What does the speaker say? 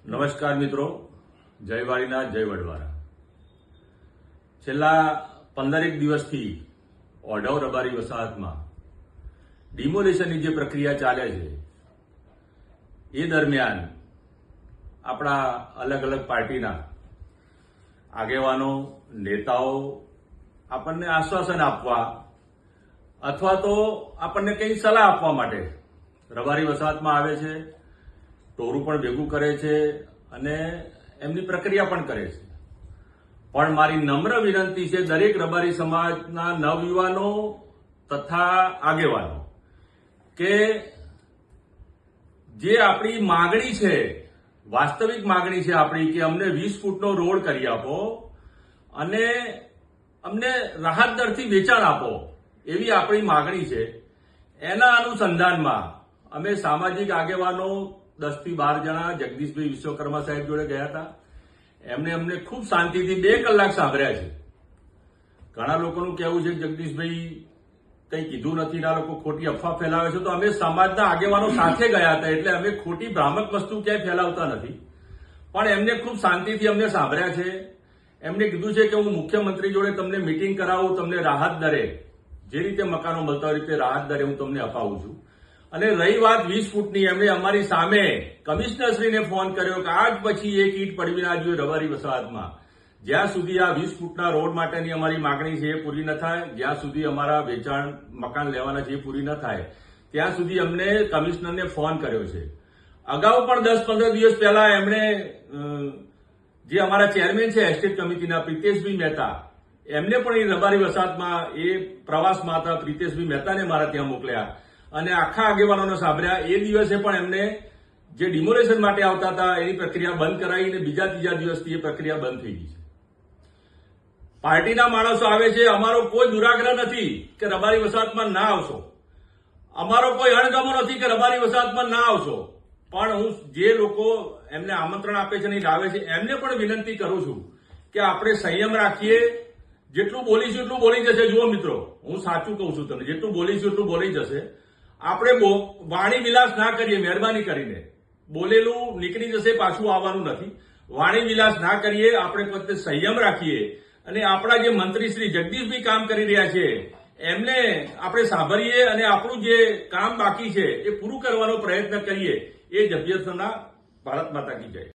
નમસ્કાર મિત્રો, જય વાળીનાથ, જય વડવાળા. છેલ્લા 15 દિવસથી ઓઢવ રબારી વસાહતમાં ડિમોલેશનની જે પ્રક્રિયા ચાલે છે એ દરમિયાન આપણા અલગ અલગ પાર્ટીના આગેવાનો, નેતાઓ આપણને આશ્વાસન આપવા અથવા તો આપણને કંઈ સલાહ આપવા માટે રબારી વસાહતમાં આવે છે, ટોરું પણ ભેગું કરે છે અને એમની પ્રક્રિયા પણ કરે છે. પણ મારી નમ્ર વિનંતી છે દરેક રબારી સમાજના નવયુવાનો તથા આગેવાનો કે જે આપણી માગણી છે, વાસ્તવિક માગણી છે આપણી કે અમને 20 ફૂટનો રોડ કરી આપો અને અમને રાહત દરથી વેચાણ આપો, એવી આપણી માગણી છે. એના અનુસંધાનમાં અમે સામાજિક આગેવાનો 10 થી 12 જણા જગદીશભાઈ વિશ્વકર્મા સાહેબ જોડે ગયા હતા. એમને અમને ખૂબ શાંતિથી 2 કલાક સાંભળ્યા છે. ઘણા લોકોનું કહેવું છે કે જગદીશભાઈ કંઈ કીધું નથી, ના લોકો ખોટી અફવા ફેલાવે છે. તો અમે સમાજના આગેવાનો સાથે ગયા હતા એટલે અમે ખોટી ભ્રામક વસ્તુ ક્યાંય ફેલાવતા નથી. પણ એમને ખૂબ શાંતિથી અમને સાંભળ્યા છે. એમને કીધું છે કે હું મુખ્યમંત્રી જોડે તમને મીટિંગ કરાવું, તમને રાહત દરે જે રીતે મકાનો મળતા હોય રીતે રાહત દરે હું તમને અપાવું છું. અને રહી વાત 20 ફૂટની, એમણે અમારી સામે કમિશનરશ્રીને ફોન કર્યો કે આજ પછી એક ઈંટ પડવી ના જોઈએ રબારી વસાહતમાં. જ્યાં સુધી આ 20 ફૂટના રોડ માટેની અમારી માગણી છે એ પૂરી ન થાય, જ્યાં સુધી અમારા વેચાણ મકાન લેવાના છે એ પૂરી ન થાય, ત્યાં સુધી અમને કમિશનરને ફોન કર્યો છે. અગાઉ પણ 10-15 દિવસ પહેલા એમણે જે અમારા ચેરમેન છે એસ્ટેટ કમિટીના પ્રિતેશભાઈ મહેતા, એમને પણ એ રબારી વસાહતમાં એ પ્રવાસમાં હતા. પ્રિતેશભાઈ મહેતાને મારા ત્યાં મોકલ્યા અને આખા આગેવાનોને સાંભળ્યા. એ દિવસે પણ એમને જે ડિમોલેશન માટે આવતા હતા એની પ્રક્રિયા બંધ કરાવી અને બીજા ત્રીજા દિવસથી એ પ્રક્રિયા બંધ થઈ ગઈ છે. પાર્ટીના માણસો આવે છે, અમારો કોઈ દુરાગ્રહ નથી કે રબારી વસાહતમાં ના આવશો, અમારો કોઈ અણગમો નથી કે રબારી વસાહતમાં ના આવશો. પણ હું જે લોકો એમને આમંત્રણ આપે છે અને લાવે છે એમને પણ વિનંતી કરું છું કે આપણે સંયમ રાખીએ. જેટલું બોલીશું એટલું બોલી જશે. જુઓ મિત્રો, હું સાચું કહું છું તમને, જેટલું બોલીશું એટલું બોલી જશે. આપણે વાણી વિલાસ ના કરીએ, મહેરબાની કરીને. બોલેલું નીકળી જશે, પાછું આવવાનું નથી. વાણી વિલાસ ના કરીએ, આપણે પોતે સંયમ રાખીએ અને આપણા જે મંત્રી શ્રી જગદીશભાઈ કામ કરી રહ્યા છે એમને આપણે સાંભળીએ અને આપણું જે કામ બાકી છે એ પૂરું કરવાનો પ્રયત્ન કરીએ. એ જ અભ્યર્થના. ભારત માતા કી જય.